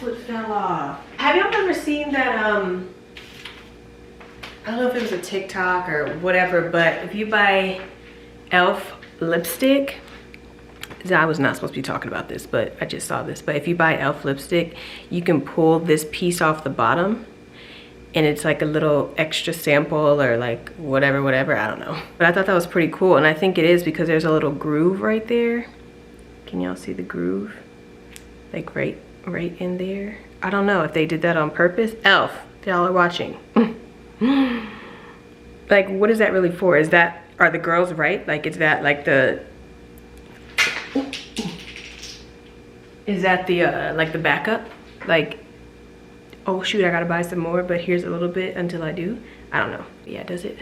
what fell off. Have y'all ever seen that, I don't know if it was a TikTok or whatever, but if you buy e.l.f. lipstick, I was not supposed to be talking about this, but I just saw this. But if you buy e.l.f. lipstick, you can pull this piece off the bottom and it's like a little extra sample or like whatever, I don't know. But I thought that was pretty cool, and I think it is because there's a little groove right there. Can y'all see the groove? Like right in there. I don't know if they did that on purpose. e.l.f., y'all are watching. Like, what is that really for? Is that, are the girls right? Like, is that like the, is that the like the backup? Like, oh shoot, I gotta buy some more, but here's a little bit until I do. I don't know. Yeah, does it?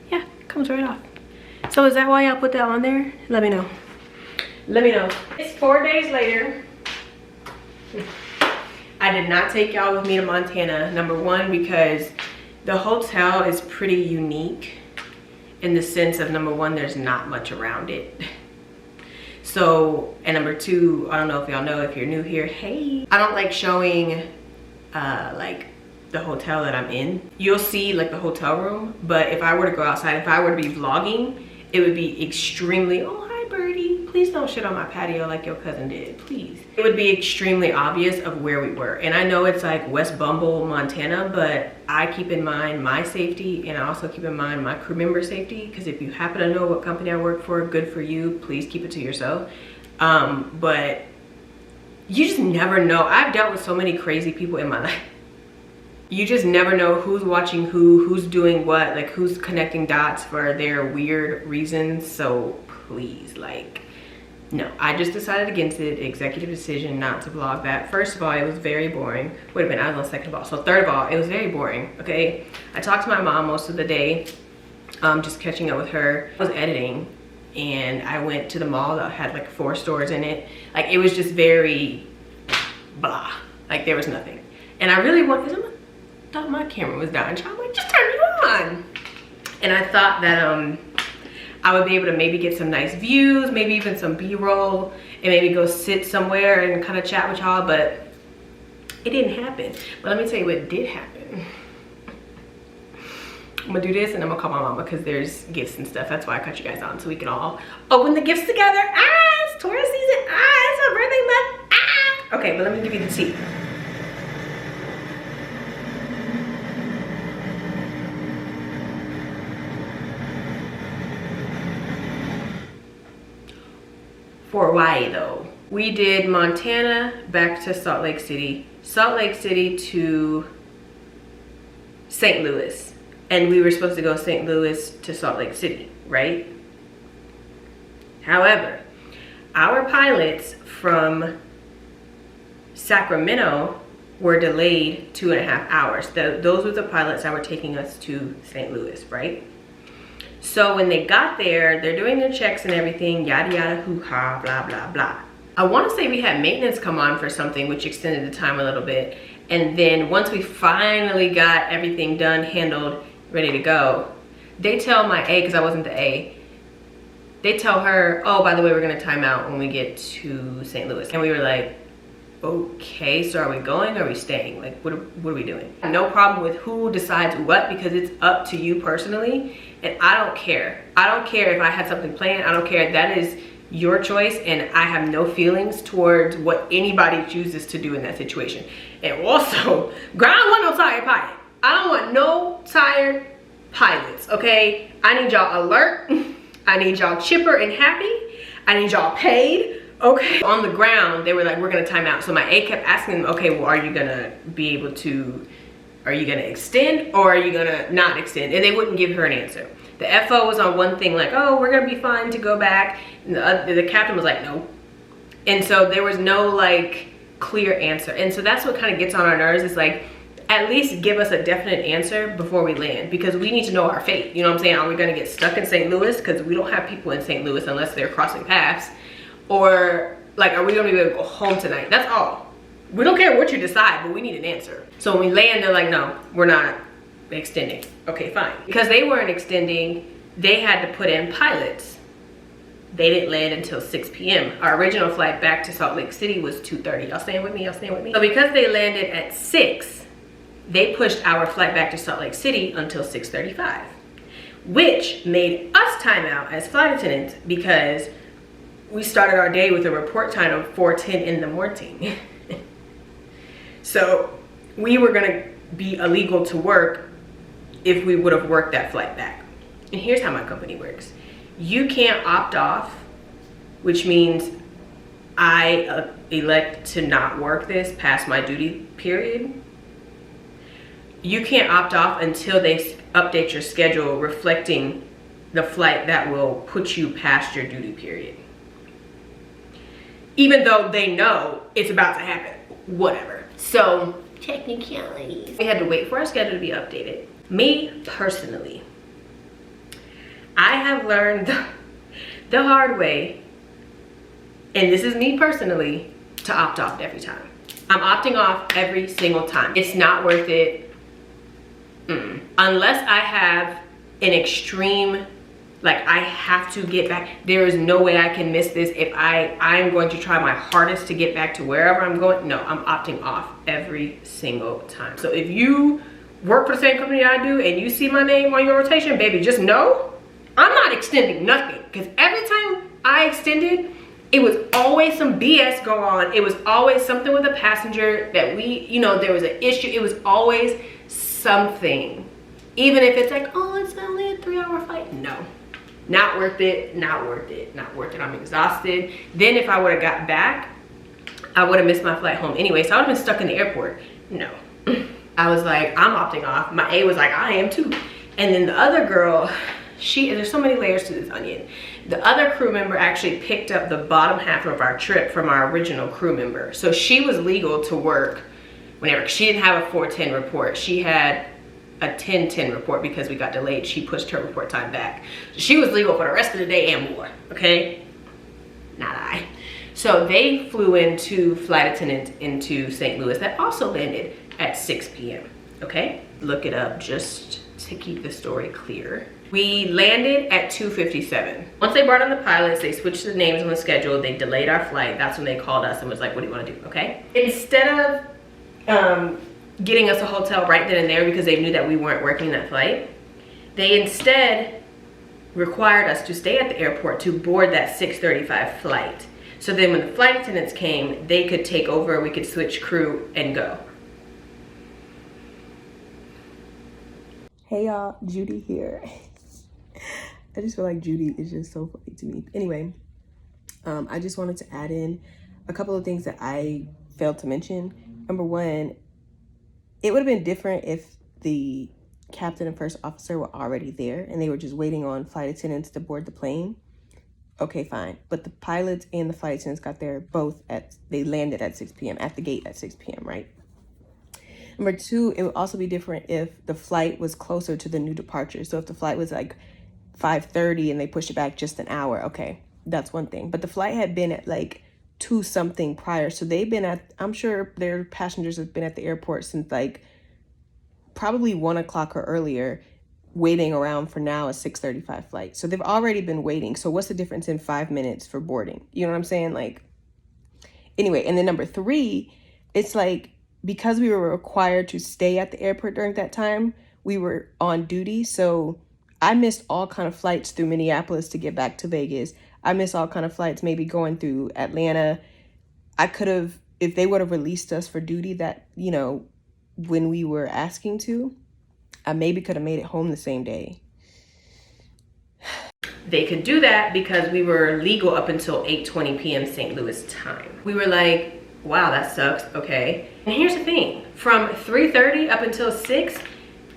Yeah, it comes right off. So is that why y'all put that on there? Let me know. Let me know. It's 4 days later. I did not take y'all with me to Montana. Number one, because the hotel is pretty unique in the sense of, number one, there's not much around it. So, and number two, I don't know if y'all know, if you're new here, hey. I don't like showing like the hotel that I'm in. You'll see like the hotel room, but if I were to go outside, if I were to be vlogging, it would be extremely, oh hi birdie, please don't shit on my patio like your cousin did, please. It would be extremely obvious of where we were. And I know it's like West Bumble, Montana, but I keep in mind my safety, and I also keep in mind my crew member safety, because if you happen to know what company I work for, good for you, please keep it to yourself. But you just never know. I've dealt with so many crazy people in my life. You just never know who's watching who's doing what, like who's connecting dots for their weird reasons. So please, like, no, I just decided against it. Executive decision not to vlog that. First of all, it was very boring. Would have been, I was on second of all. So third of all, it was very boring, okay? I talked to my mom most of the day, just catching up with her. I was editing, and I went to the mall that had like 4 stores in it. Like, it was just very blah. Like, there was nothing. And I really I thought my camera was dying. I'm like, just turn it on. And I thought that I would be able to maybe get some nice views, maybe even some B-roll, and maybe go sit somewhere and kind of chat with y'all, but it didn't happen. But let me tell you what did happen. I'm gonna do this and I'm gonna call my mama because there's gifts and stuff. That's why I cut you guys on, so we can all open the gifts together. Ah, it's Taurus season. Ah, it's my birthday month. Ah. Okay, but let me give you the tea. For Hawaii though, we did Montana back to Salt Lake City, Salt Lake City to St. Louis, and we were supposed to go St. Louis to Salt Lake City, right? However, our pilots from Sacramento were delayed 2.5 hours. Those were the pilots that were taking us to St. Louis, right? So when they got there, they're doing their checks and everything, yada yada, hoo-ha, blah blah blah. I want to say we had maintenance come on for something, which extended the time a little bit. And then once we finally got everything done, handled, ready to go, they tell my A, because I wasn't the A, they tell her, oh, by the way, we're gonna time out when we get to St. Louis. And we were like, okay, so are we going or are we staying? Like, what are we doing? No problem with who decides what, because it's up to you personally. And I don't care. I don't care if I had something planned. I don't care. That is your choice, and I have no feelings towards what anybody chooses to do in that situation. And also, girl, I don't want no tired pilot. I don't want no tired pilots, okay? I need y'all alert. I need y'all chipper and happy. I need y'all paid, okay? On the ground, they were like, we're gonna time out. So my A kept asking them, okay, well, are you gonna be able to, are you gonna extend or are you gonna not extend? And they wouldn't give her an answer. The FO was on one thing like, oh, we're gonna be fine to go back. And the captain was like, no. And so there was no like clear answer. And so that's what kind of gets on our nerves, is like, at least give us a definite answer before we land, because we need to know our fate. You know what I'm saying? Are we gonna get stuck in St. Louis? Because we don't have people in St. Louis unless they're crossing paths. Or like, are we gonna be able to go home tonight? That's all. We don't care what you decide, but we need an answer. So when we land, they're like, no, we're not extending. Okay, fine. Because they weren't extending, they had to put in pilots They didn't land until 6 p.m. Our original flight back to Salt Lake City was 2:30. Y'all staying with me? Y'all staying with me? So because they landed at 6, they pushed our flight back to Salt Lake City until 6:35, which made us time out as flight attendants because we started our day with a report time of 4:10 in the morning. So we were gonna be illegal to work if we would have worked that flight back. And here's how my company works. You can't opt off, which means I elect to not work this past my duty period. You can't opt off until they update your schedule reflecting the flight that will put you past your duty period. Even though they know it's about to happen, whatever. So technicalities. We had to wait for our schedule to be updated. Me personally, I have learned the hard way, and this is me personally, to opt off every time. I'm opting off every single time. It's not worth it. Unless I have an extreme, like I have to get back. There is no way I can miss this. If I'm going to try my hardest to get back to wherever I'm going. No, I'm opting off every single time. So if you work for the same company I do and you see my name on your rotation, baby, just know I'm not extending nothing. Because every time I extended, it was always some BS go on. It was always something with a passenger that there was an issue. It was always something. Even if it's like, oh, it's only a 3-hour flight. No, not worth it, not worth it, not worth it. I'm exhausted. Then if I would have got back, I would have missed my flight home anyway. So I would have been stuck in the airport. No. I was like, I'm opting off. My A was like, I am too. And then the other girl, there's so many layers to this onion. The other crew member actually picked up the bottom half of our trip from our original crew member. So she was legal to work whenever. She didn't have a 4:10 report. She had a 10:10 report because we got delayed. She pushed her report time back. So she was legal for the rest of the day and more, okay? Not I. So they flew in 2 flight attendants into St. Louis that also landed at 6 p.m., okay? Look it up just to keep the story clear. We landed at 2:57. Once they brought on the pilots, they switched the names on the schedule, they delayed our flight. That's when they called us and was like, what do you want to do, okay? Instead of getting us a hotel right then and there because they knew that we weren't working that flight, they instead required us to stay at the airport to board that 6:35 flight. So then when the flight attendants came, they could take over, we could switch crew and go. Hey y'all, Judy here. I just feel like Judy is just so funny to me. Anyway, I just wanted to add in a couple of things that I failed to mention. Number one, it would have been different if the captain and first officer were already there and they were just waiting on flight attendants to board the plane. Okay, fine. But the pilots and the flight attendants got there they landed at 6 p.m. at the gate at 6 p.m., right? Number two, it would also be different if the flight was closer to the new departure. So if the flight was like 5:30 and they pushed it back just an hour, okay, that's one thing. But the flight had been at like 2 something prior. So I'm sure their passengers have been at the airport since like probably 1 o'clock or earlier, waiting around for now a 6:35 flight. So they've already been waiting. So what's the difference in 5 minutes for boarding? You know what I'm saying? Like, anyway, and then number 3, it's like, because we were required to stay at the airport during that time, we were on duty. So I missed all kind of flights through Minneapolis to get back to Vegas. I missed all kind of flights, maybe going through Atlanta. I could have, if they would have released us for duty that, when we were asking to, I maybe could have made it home the same day. They could do that because we were legal up until 8:20 p.m. St. Louis time. We were like, wow, that sucks, okay. And here's the thing, from 3:30 up until 6,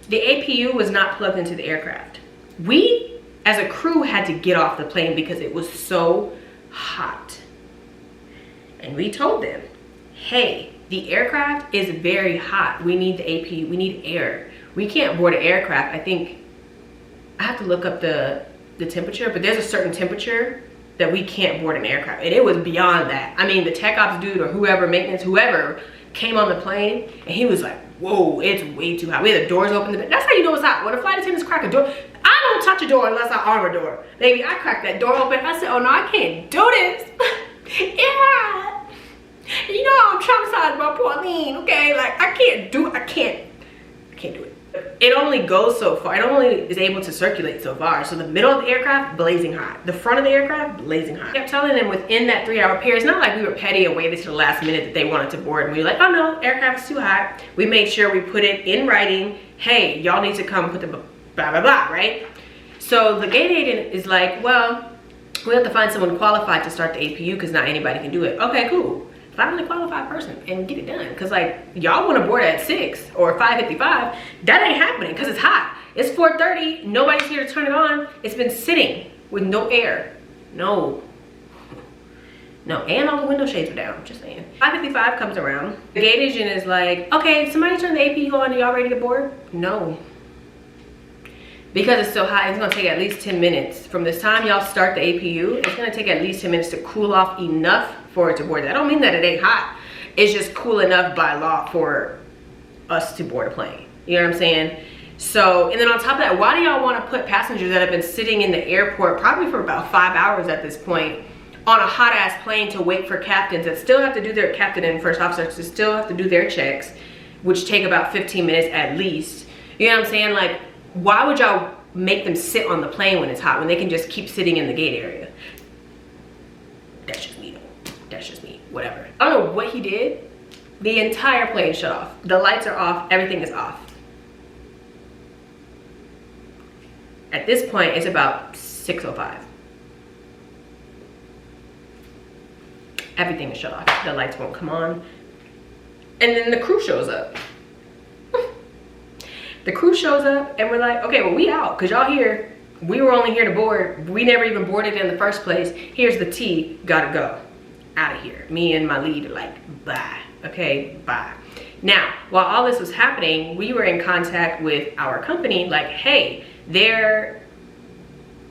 the APU was not plugged into the aircraft. We, as a crew, had to get off the plane because it was so hot. And we told them, hey, the aircraft is very hot. We need the APU, we need air. We can't board an aircraft. I think, I have to look up the temperature, but there's a certain temperature that we can't board an aircraft. And it was beyond that. I mean, the tech ops dude or whoever, maintenance, whoever came on the plane and he was like, whoa, it's way too hot. We had the doors open. That's how you know it's hot. When a flight attendants crack a door, I don't touch a door unless I arm a door. Baby, I cracked that door open. I said, oh no, I can't do this. Yeah. You know I'm traumatized about Pauline, okay? Like, I can't do it. It only goes so far. It only is able to circulate so far. So the middle of the aircraft, blazing hot. The front of the aircraft, blazing hot. I kept telling them within that 3-hour period, it's not like we were petty and waited to the last minute that they wanted to board. And we were like, oh no, aircraft is too hot. We made sure we put it in writing. Hey, y'all need to come put the blah, blah, blah, right? So the gate agent is like, well, we have to find someone qualified to start the APU because not anybody can do it. Okay, cool. Find a qualified person and get it done, because like y'all want to board at 6 or 5:55. That ain't happening because it's hot. It's 4:30. Nobody's here to turn it on. It's been sitting with no air. No, and all the window shades are down. Just saying. 5:55 comes around. The gate agent is like, okay, somebody turn the APU on. Are y'all ready to board? No, because it's so hot. It's gonna take at least 10 minutes from this time y'all start the APU. It's gonna take at least 10 minutes to cool off enough for it to board. I don't mean that it ain't hot. It's just cool enough by law for us to board a plane. You know what I'm saying? So, and then on top of that, why do y'all want to put passengers that have been sitting in the airport probably for about 5 hours at this point on a hot ass plane to wait for captains that still have to do their captain and first officers to still have to do their checks, which take about 15 minutes at least. You know what I'm saying? Like, why would y'all make them sit on the plane when it's hot when they can just keep sitting in the gate area? That's just me though. That's just me. Whatever. I don't know what he did. The entire plane shut off. The lights are off. Everything is off. At this point, it's about 6:05. Everything is shut off. The lights won't come on. And then the crew shows up. The crew shows up and we're like, okay, well, we out because y'all here. We were only here to board. We never even boarded in the first place. Here's the T. Gotta go. Out of here. Me and my lead are like, bye. Okay, bye. Now, while all this was happening, we were in contact with our company like, hey,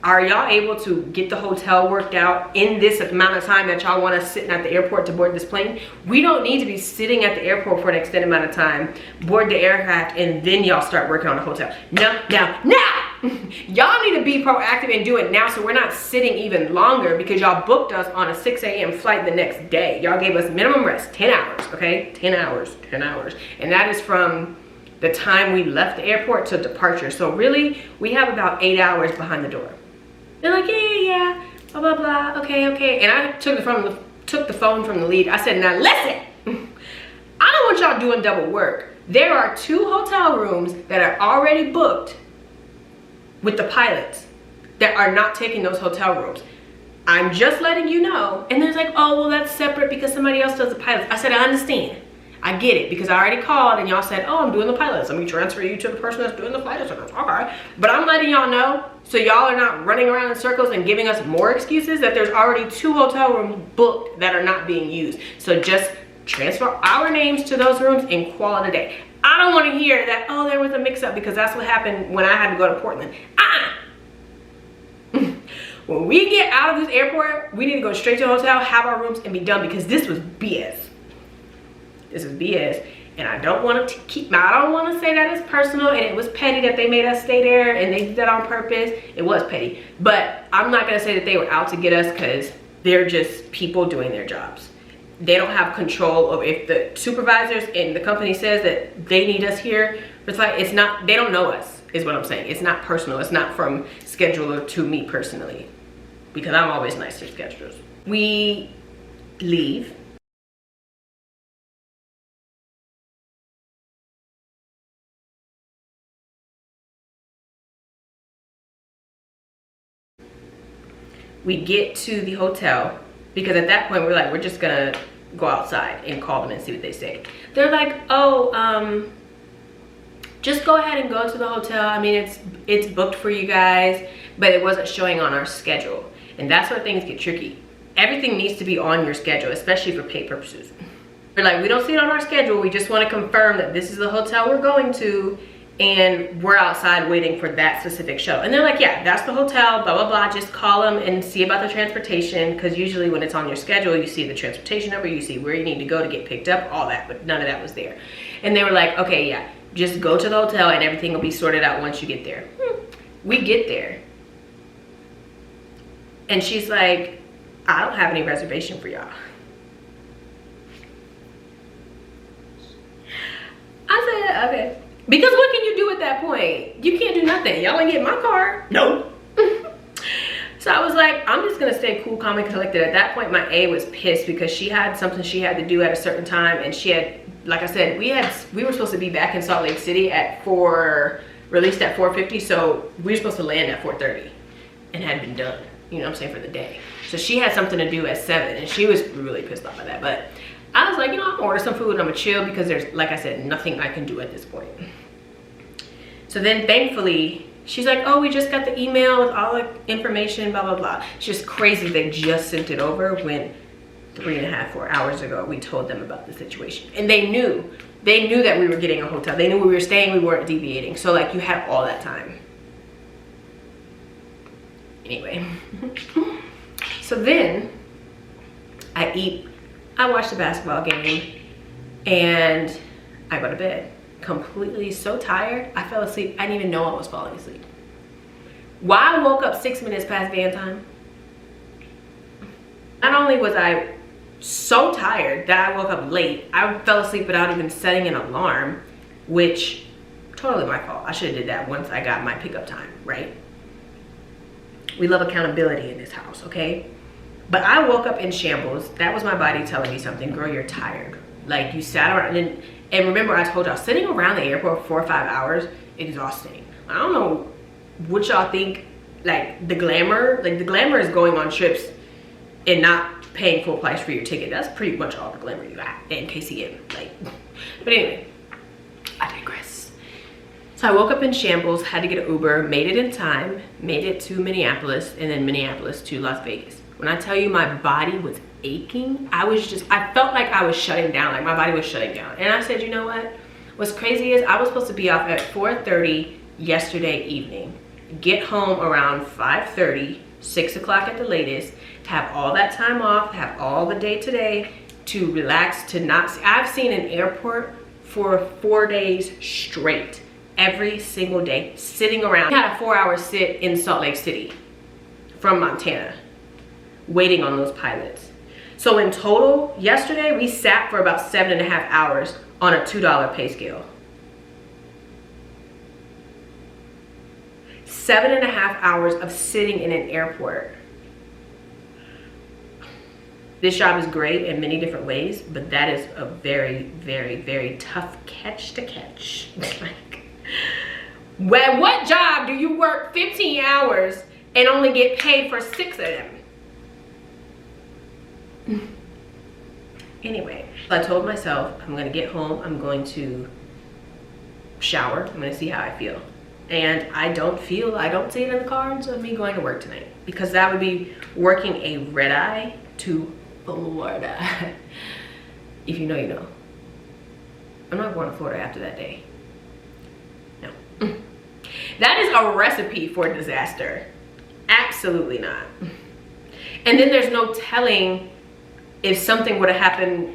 are y'all able to get the hotel worked out in this amount of time that y'all want us sitting at the airport to board this plane? We don't need to be sitting at the airport for an extended amount of time, board the aircraft, and then y'all start working on the hotel. No. Y'all need to be proactive and do it now so we're not sitting even longer because y'all booked us on a 6 a.m. flight the next day. Y'all gave us minimum rest, 10 hours, okay? 10 hours. And that is from the time we left the airport to departure. So really, we have about 8 hours behind the door. They're like, yeah, blah, blah, blah, okay. And I took the phone from the lead. I said, now listen, I don't want y'all doing double work. There are 2 hotel rooms that are already booked with the pilots that are not taking those hotel rooms. I'm just letting you know. And they're like, oh, well, that's separate because somebody else does the pilots. I said, I understand. I get it because I already called and y'all said, oh, I'm doing the pilots. Let me transfer you to the person that's doing the flight attendants. Okay. But I'm letting y'all know so y'all are not running around in circles and giving us more excuses that there's already 2 hotel rooms booked that are not being used. So just transfer our names to those rooms and call it a day. I don't want to hear that, oh, there was a mix-up because that's what happened when I had to go to Portland. When we get out of this airport, we need to go straight to the hotel, have our rooms, and be done because this was BS. This is BS, and I don't want to say that it's personal and it was petty that they made us stay there and they did that on purpose. It was petty, but I'm not gonna say that they were out to get us because they're just people doing their jobs. They don't have control of if the supervisors and the company says that they need us here. It's like, it's not, they don't know us is what I'm saying. It's not personal. It's not from scheduler to me personally because I'm always nice to schedulers. We leave. We get to the hotel because at that point we're like, we're just gonna go outside and call them and see what they say. They're like, oh, just go ahead and go to the hotel. I mean, it's booked for you guys, but it wasn't showing on our schedule. And that's where things get tricky. Everything needs to be on your schedule, especially for pay purposes. We're like, we don't see it on our schedule. We just want to confirm that this is the hotel we're going to and we're outside waiting for that specific shuttle. And they're like, yeah, that's the hotel, blah, blah, blah. Just call them and see about the transportation because usually when it's on your schedule, you see the transportation number, you see where you need to go to get picked up, all that, but none of that was there. And they were like, okay, yeah, just go to the hotel and everything will be sorted out once you get there. We get there. And she's like, I don't have any reservation for y'all. I said, okay. Because what can you do at that point? You can't do nothing. Y'all ain't get my car. No. So I was like, I'm just gonna stay cool, calm, and collected. At that point, my A was pissed because she had something she had to do at a certain time, and she had, like I said, we were supposed to be back in Salt Lake City at released at 4:50, so we were supposed to land at 4:30 and had been done, you know what I'm saying, for the day. So she had something to do at 7, and she was really pissed off at that. But I was like, you know, I'm gonna order some food and I'm gonna chill because there's, like I said, nothing I can do at this point. So then thankfully, she's like, oh, we just got the email with all the information, blah, blah, blah. It's just crazy they just sent it over when 3.5, 4 hours ago, we told them about the situation. And they knew that we were getting a hotel. They knew we were staying, we weren't deviating. So like, you had all that time. Anyway. So then I eat, I watch the basketball game, and I go to bed. Completely so tired, I fell asleep. I didn't even know I was falling asleep. Why I woke up 6 minutes past van time? Not only was I so tired that I woke up late, I fell asleep without even setting an alarm, which totally my fault. I should have did that once I got my pickup time, right? We love accountability in this house, okay? But I woke up in shambles. That was my body telling me something. Girl, you're tired. Like, you sat around, and remember I told y'all, sitting around the airport for 4 or 5 hours, exhausting. I don't know what y'all think, like the glamour is going on trips and not paying full price for your ticket. That's pretty much all the glamour you got in KCM. Like, but anyway, I digress. So I woke up in shambles, had to get an Uber, made it in time, made it to Minneapolis, and then Minneapolis to Las Vegas. When I tell you my body was aching, I felt like I was shutting down, like my body was shutting down. And I said, you know what? What's crazy is I was supposed to be off at 4:30 yesterday evening, get home around 5:30, 6 o'clock at the latest, have all that time off, have all the day today to relax, to not see. I've seen an airport for 4 days straight, every single day, sitting around. I had a 4-hour sit in Salt Lake City from Montana, waiting on those pilots. So in total, yesterday we sat for about 7.5 hours on a $2 pay scale. 7.5 hours of sitting in an airport. This job is great in many different ways, but that is a very, very, very tough catch to catch. Like, well, what job do you work 15 hours and only get paid for 6 of them? Anyway, I told myself I'm gonna get home, I'm going to shower, I'm gonna see how I feel. And I don't see it in the cards of me going to work tonight, because that would be working a red eye to Florida. If you know, you know. I'm not going to Florida after that day. No. That is a recipe for disaster. Absolutely not. And then there's no telling if something would have happened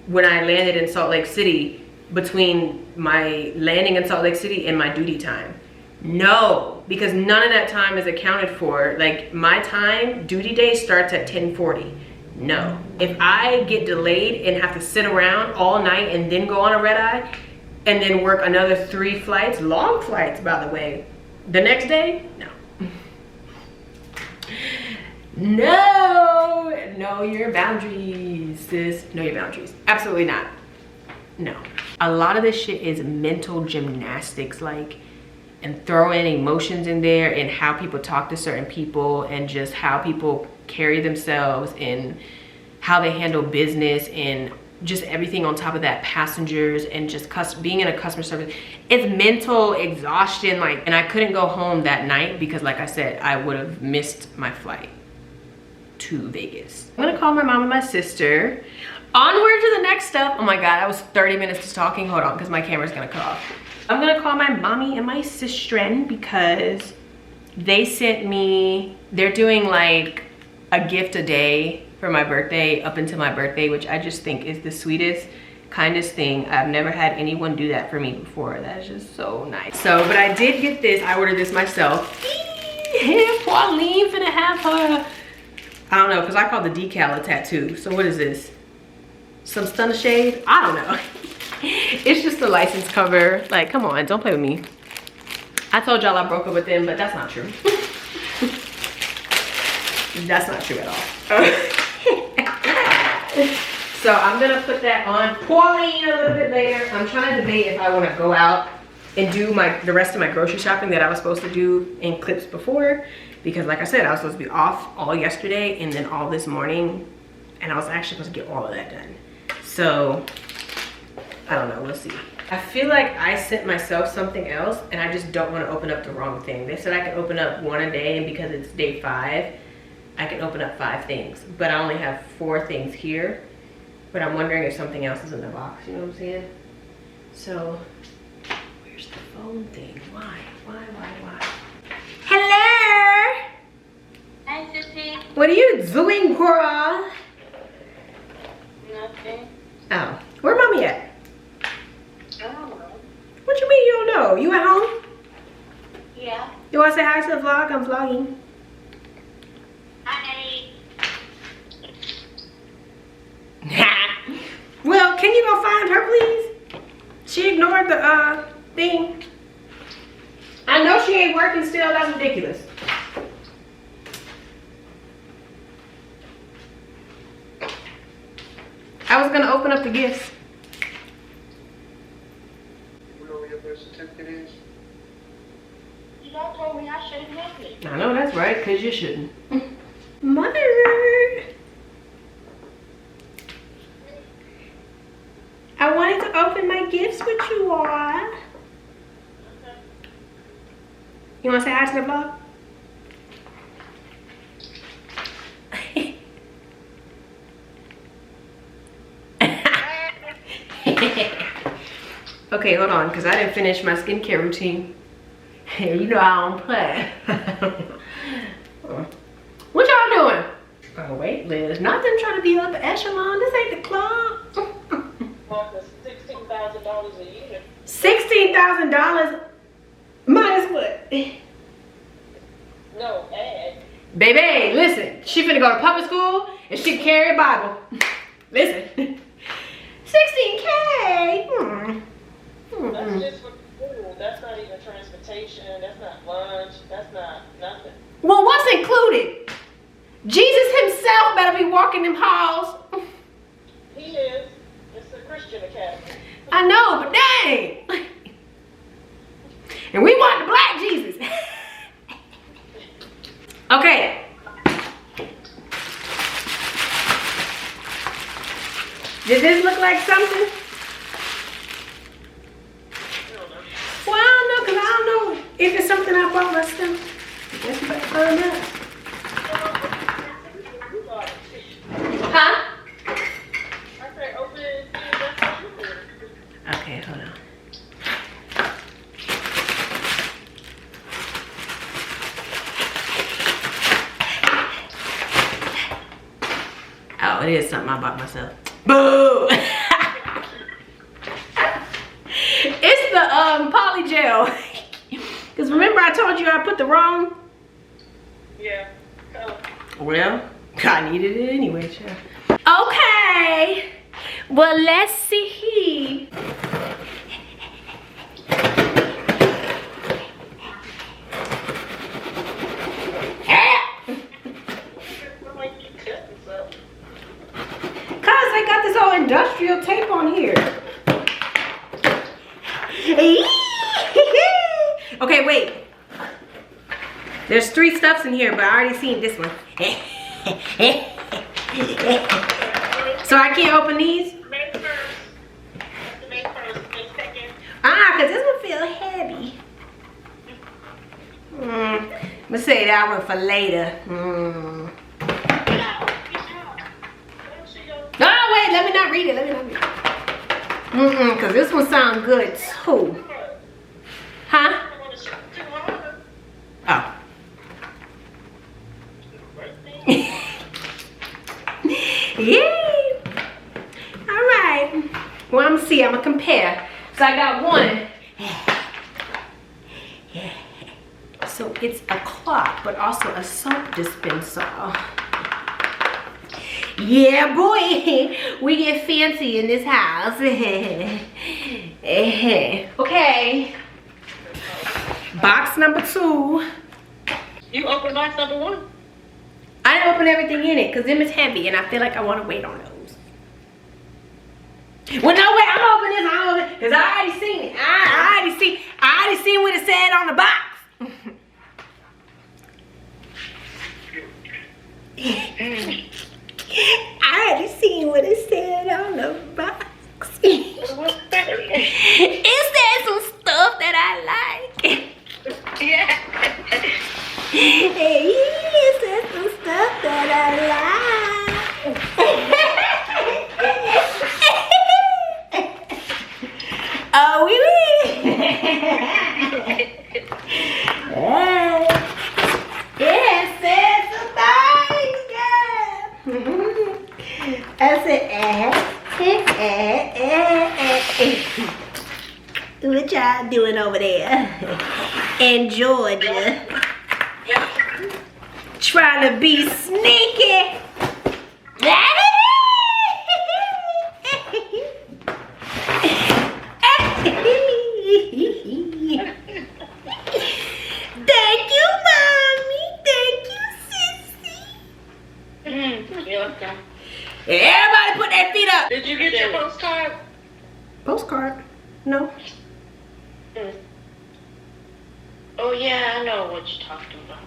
when I landed in Salt Lake City, between my landing in Salt Lake City and my duty time. No, because none of that time is accounted for. Like, my time, duty day starts at 10:40. No. If I get delayed and have to sit around all night and then go on a red eye and then work another 3 flights, long flights by the way, the next day, no. No, know your boundaries, sis. Know your boundaries. Absolutely not. No. A lot of this shit is mental gymnastics, like, and throwing emotions in there, and how people talk to certain people, and just how people carry themselves, and how they handle business, and just everything on top of that, passengers, and just being in a customer service. It's mental exhaustion, like, and I couldn't go home that night because, like I said, I would have missed my flight to Vegas. I'm gonna call my mom and my sister. Onward to the next step. Oh my God, that was 30 minutes of talking. Hold on, because my camera's gonna cut off. I'm gonna call my mommy and my sister because they sent me, they're doing like a gift a day for my birthday up until my birthday, which I just think is the sweetest, kindest thing. I've never had anyone do that for me before. That's just so nice. So, but I did get this. I ordered this myself. Pauline finna have her, I don't know, because I call the decal a tattoo. So what is this? Some stunner shade? I don't know. It's just a license cover. Like, come on, don't play with me. I told y'all I broke up with them, but that's not true. That's not true at all. So I'm gonna put that on Pauline a little bit later. I'm trying to debate if I want to go out and do the rest of my grocery shopping that I was supposed to do in clips before, because like I said, I was supposed to be off all yesterday and then all this morning, and I was actually supposed to get all of that done. So I don't know, we'll see. I feel like I sent myself something else and I just don't want to open up the wrong thing. They said I could open up one a day, and because it's day 5, I can open up 5 things, but I only have 4 things here. But I'm wondering if something else is in the box, you know what I'm saying? So, where's the phone thing? Why? Hello? Hi, Sissy. What are you doing, girl? Nothing. Oh, where mommy at? I don't know. What you mean you don't know? You at home? Yeah. You wanna say hi to the vlog? I'm vlogging. Hi. Well, can you go find her, please? She ignored the thing. I know she ain't working still. That's ridiculous. I was gonna open up the gifts. You know where your birth certificate is? You don't told me I shouldn't have it. I know that's right, because you shouldn't. Mother! I wanted to open my gifts with you all. Okay. You want to say hi to the vlog? Okay, hold on, because I didn't finish my skincare routine. You know I don't play. What y'all doing? Oh, wait, Liz. Not them trying to be up echelon. This ain't the club. Well, it's $16,000 a year. $16,000 minus what? No, add. Baby, listen. She finna go to public school and she carry a Bible. Listen. 16K. That's just for food. That's not even transportation. That's not lunch. That's not nothing. Well, what's included? Jesus himself better be walking them halls. He is. It's a Christian academy. I know, but dang. And we want the black Jesus. Okay. Did this look like something? Well, I don't know, because I don't know if it's something I bought myself. I guess you better find out. Huh? I said open it and see if that's what you do. Okay, hold on. Oh, it is something I bought myself. Boo! It's the poly gel. Because remember I told you I put the wrong? Yeah. Well, I needed it anyway, child. Okay. Well, let's see. Cause I got this whole industrial tape on here. Okay, wait. There's 3 stuffs in here, but I already seen this one. So I can't open these? Make first. Make first. Make second. Cause this one feel heavy. Let's say that one for later. No, wait, let me not read it. Cause this one sounds good too. Huh? Oh. Yay! Alright. Well, I'm gonna see, I'm gonna compare. So I got one. So it's a clock, but also a soap dispenser. Yeah, boy, we get fancy in this house. Okay. Box number 2. You open box number 1? I didn't open everything in it because them is heavy and I feel like I want to wait on those. Well, no, wait, I'm opening this. I'm opening because I already seen it. I already seen what it said on the box. I already seen what it said on the box. It said some stuff that I like. Yeah. Hey, it said some stuff that I like. Oh, oui, oui. It said some things, girl. I said, what y'all doing over there in Georgia? Trying to be sneaky. Thank you, mommy. Thank you, sissy. You're welcome. Everybody put their feet up. Did you get your postcard? Postcard? No. Oh yeah, I know what you're talking about.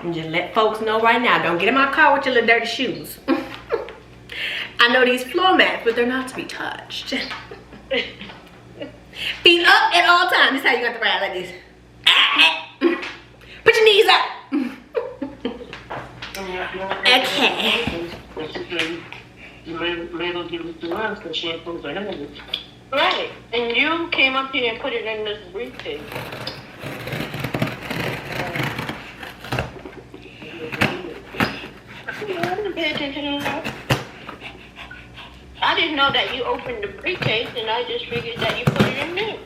And just let folks know right now, don't get in my car with your little dirty shoes. I know these floor mats, but they're not to be touched. Feet up at all times. This is how you got to ride, like this. Put your knees up. Okay. Right. And you came up here and put it in this briefcase. I didn't know that you opened the briefcase, and I just figured that you put it in there.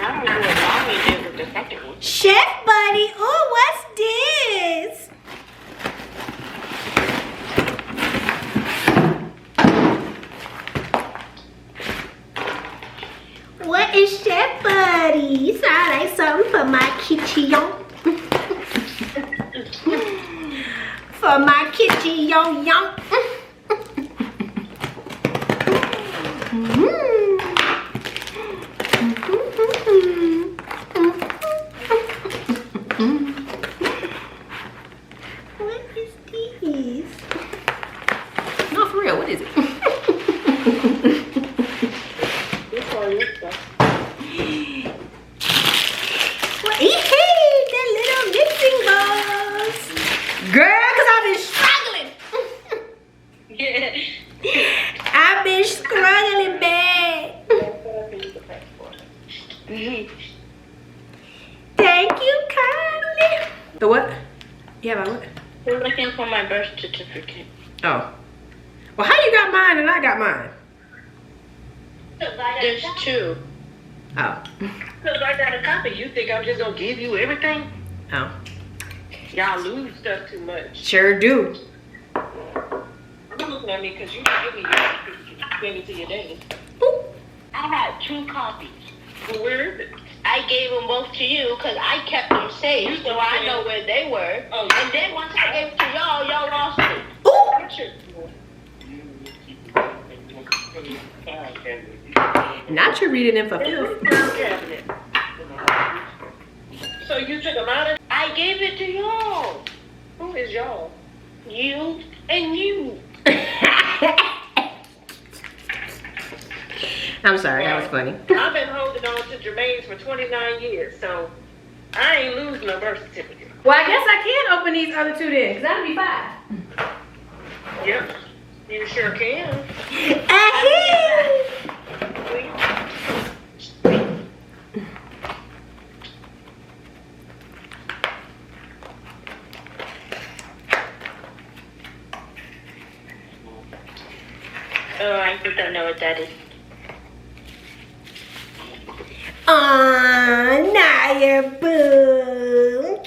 I don't know what mommy did with the second one. Chef buddy, oh, what's this? What is Chef buddy? Sound like something for my kitchen. For my kitchen, yo. What is this? No, for real, what is it? What is the little mixing bowls? Girl, because I've been struggling. I've been struggling bad. Thank you kindly. The what? Yeah, my what? We're looking for my birth certificate. Oh. Well, how you got mine and I got mine? There's 2. Oh. Because I got a copy. You think I'm just going to give you everything? Oh. Y'all lose stuff too much. Sure do. You're looking at me because you didn't give me yours. You gave it to your daddy. Boop. I had 2 copies. Well, where is it? I gave them both to you because I kept them safe, so I know where they were. Oh, And then once I gave it to y'all, y'all lost it. Not you reading them for filth. So you took them out of... I gave it to y'all. Who is y'all? You and you. I'm sorry, that was funny. I've been holding on to Jermaine's for 29 years, so I ain't losing no birth certificate. Well, I guess I can open these other 2 then, because that'll be 5. Yep, you sure can. Oh, I don't know what that is. Now you're boo.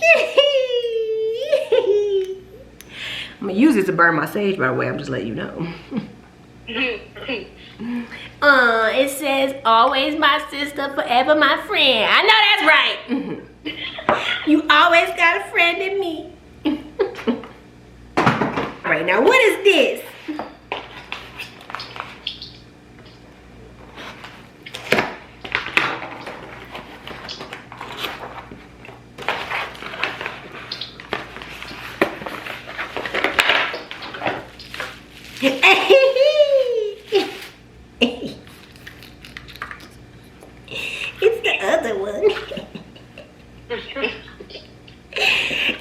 I'm gonna use it to burn my sage, by the way. I'm just letting you know. It says, always my sister, forever my friend. I know that's right. You always got a friend in me. All right, now what is this? It's the other one.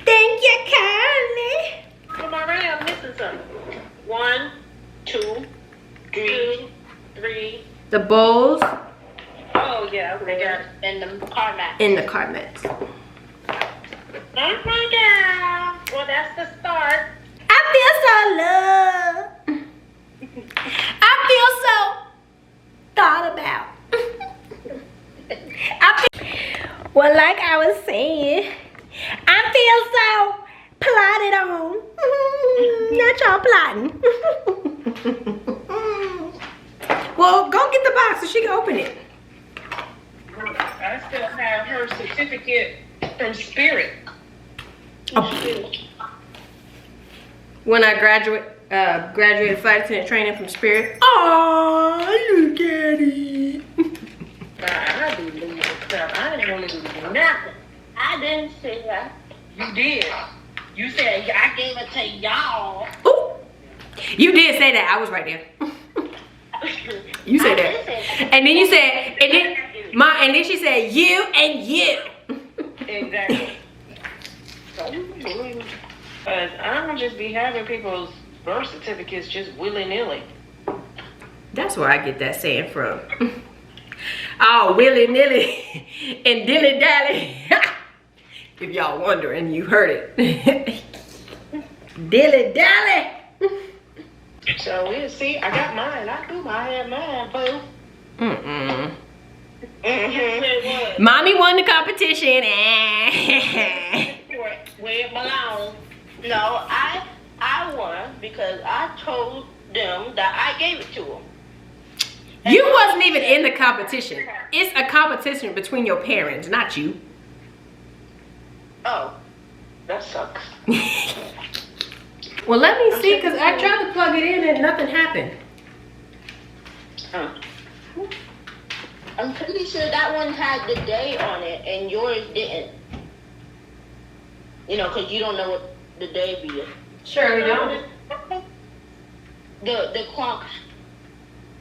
Thank you, Carly. I'm already, I'm missing something. 1, 2, 3. The bowls Oh, yeah, okay, got it. And the car mat. and the card mats. Oh my God. Well, that's the start. I feel so loved. I feel so thought about. Well, like I was saying, I feel so plotted on. Not y'all plotting. Well, go get the box so she can open it. I still have her certificate from Spirit. When I graduated flight attendant training from Spirit. Oh, look at it. I do legal stuff. I didn't want to do nothing. I didn't say that. You did. You said I gave it to y'all. Ooh. You did say that. I was right there. You said that. And then you said, and then she said, you and you. Exactly. Because I don't just be having people's birth certificates just willy-nilly. That's where I get that saying from. Oh, willy-nilly and dilly-dally. If y'all wondering, you heard it. Dilly-dally. So we'll see. I got mine. I had mine, boo. Mm-hmm. Mommy won the competition. Where it belongs. No, I won because I told them that I gave it to them. You wasn't even in the competition. It's a competition between your parents, not you. Oh. That sucks. Well, let me see, because I tried to plug it in and nothing happened. I'm pretty sure that one had the day on it and yours didn't. You know, because you don't know what the day be. Sure, we don't. The clock,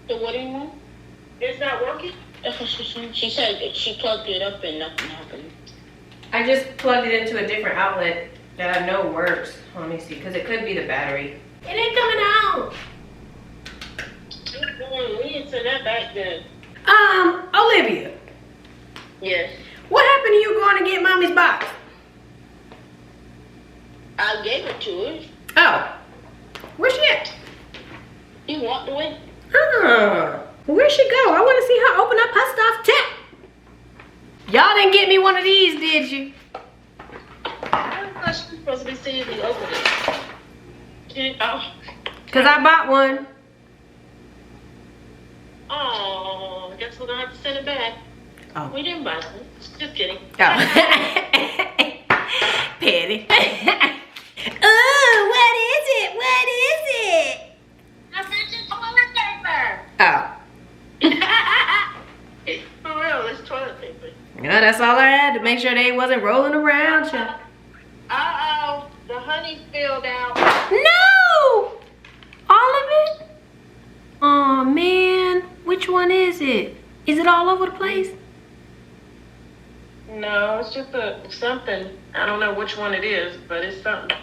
the wooden one. It's not working? That's what she said. She said that she plugged it up and nothing happened. I just plugged it into a different outlet that I know works. Let me see, because it could be the battery. It ain't coming out. We didn't send that back then. Olivia, Yes. what happened to you going to get mommy's box? I gave it to her. Oh, where's she at? You walked away. Where'd she go? I want to see her open up her stuff too. Y'all didn't get me one of these, did you? I thought she was supposed to be seeing me open it. Oh. Because I bought one. Oh, I guess we're gonna have to send it back. Oh. We didn't buy it. Just kidding. Oh. Petty. Oh, what is it? What is it? I sent you toilet paper. Oh. For real, it's toilet paper. Yeah, that's all I had to make sure they wasn't rolling around. Uh-oh, the honey spilled out. No! All of it? Oh man, which one is it? Is it all over the place? No, it's just something. I don't know which one it is, but it's something.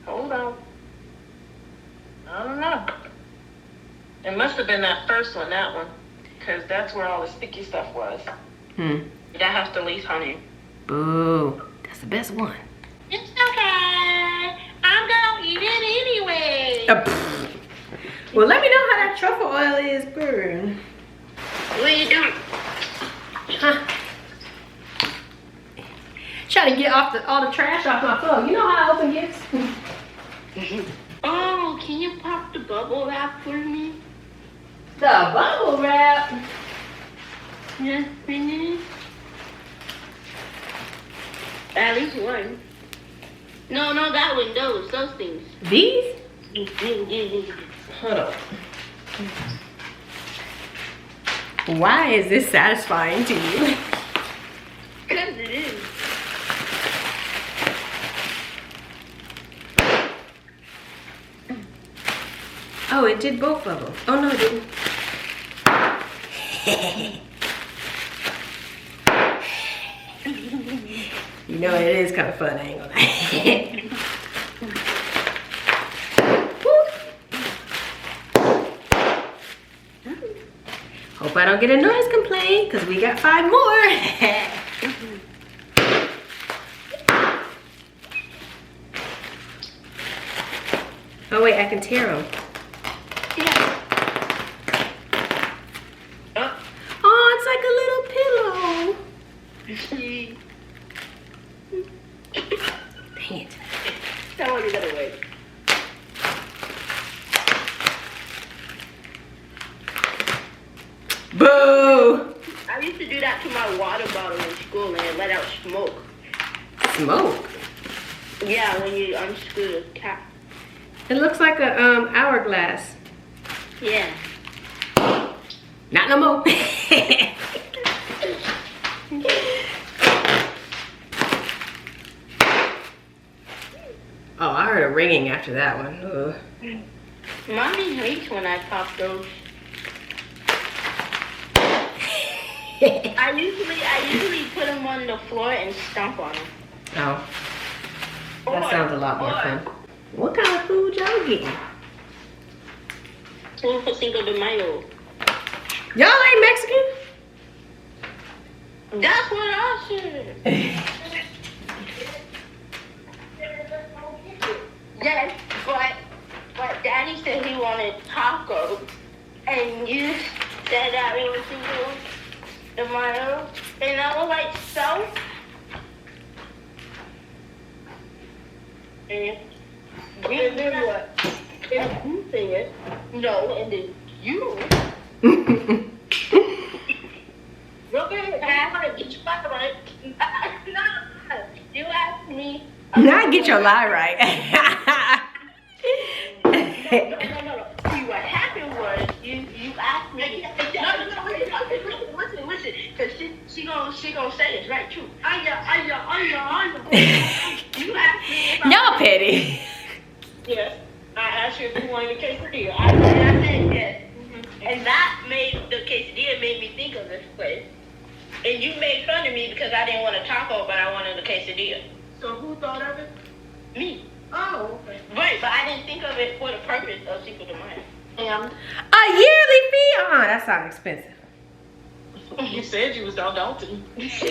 Hold on. I don't know. It must have been that first one, that one. Because that's where all the sticky stuff was. That has to leave honey. Boo. That's the best one. It's okay. I'm gonna eat it anyway. Well, let me know how that that truffle oil is, girl. What are you doing? Huh? Trying to get off all the trash off my phone. You know how I open gifts? Oh, can you pop the bubble wrap for me? The bubble wrap. Yes, please. At least one. No, that one. Those things. These? Hold on. Why is this satisfying to you? Because it is. Oh, it did both of them. Oh, no, it didn't. You know, it is kind of fun, I ain't gonna lie. Hope I don't get a noise complaint, because we got 5 more. Oh wait, I can tear them. Yeah. Oh, it's like a little pillow. Dang it. Tell me the other way. Boo! I used to do that to my water bottle in school and it let out smoke. Smoke? Yeah, when you unscrew the cap. It looks like a hourglass. Yeah. Not no more. Oh, I heard a ringing after that one. Ugh. Mommy hates when I pop those. I usually put them on the floor and stomp on them. Oh, that sounds a lot more fun. What kind of food y'all getting? Un Cinco de Mayo. Y'all ain't Mexican? That's what I said. Yes, but Daddy said he wanted tacos, and you said that it was Cinco de Mayo, and I was like, so? And then what? And you said, no, and then you. Really? I want to get your lie right. No, you asked me. Not get your lie right. No. See, what happened was you asked me. No, listen, because she gonna say it's right too. You asked me. Y'all petty. Yes. I asked you if you wanted a quesadilla. I said yes. And that made the quesadilla made me think of this place. And you made fun of me because I didn't want a taco, but I wanted a quesadilla. So who thought of it? Me. Oh, okay. Right, but I didn't think of it for the purpose of Cinco de Mayo. And A yearly fee? That sounds expensive. you said you was adulting.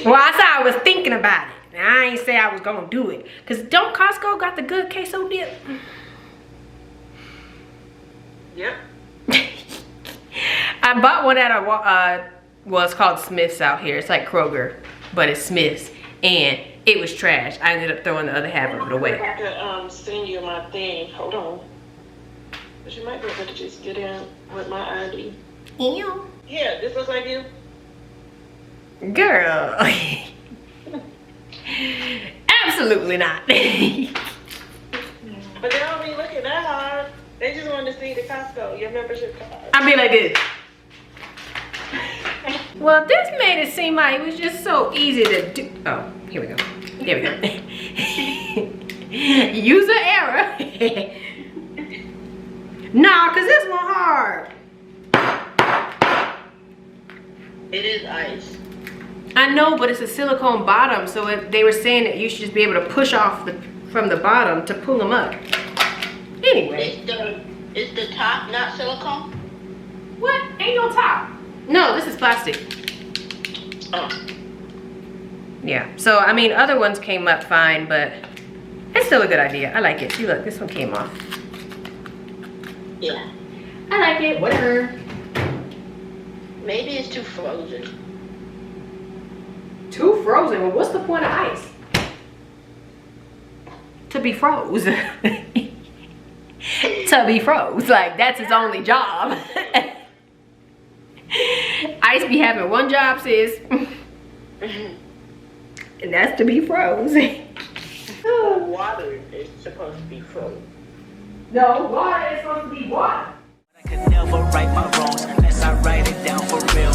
Well, I said I was thinking about it. I ain't say I was gonna do it. Cause don't Costco got the good queso dip? Yep. I bought one at a, well, it's called Smith's out here. It's like Kroger, but it's Smith's. And it was trash. I ended up throwing the other half of it away. I could send you my thing. Hold on. But you might be able to just get in with my ID. Ew. Yeah, this looks like you. Girl. Absolutely not. But they don't be looking that hard. They just want to see the Costco, your membership card. I be like this. Well, this made it seem like it was just so easy to do. Oh, here we go. Here we go. User error. Nah, cause this one hard. It is ice. I know, but it's a silicone bottom, so if they were saying that you should just be able to push off from the bottom to pull them up. Anyway. Is the top not silicone? What? Ain't no top. No, this is plastic. Oh. Yeah, so I mean, other ones came up fine, but it's still a good idea. I like it. See, look, this one came off. Yeah. I like it, whatever. Maybe it's too frozen. Too frozen? Well, what's the point of ice? To be froze. To be froze. Like, that's its only job. Ice be having one job, sis. And that's to be froze. Water is supposed to be frozen. No, water is supposed to be water. I could never right my wrongs unless I write it down for real.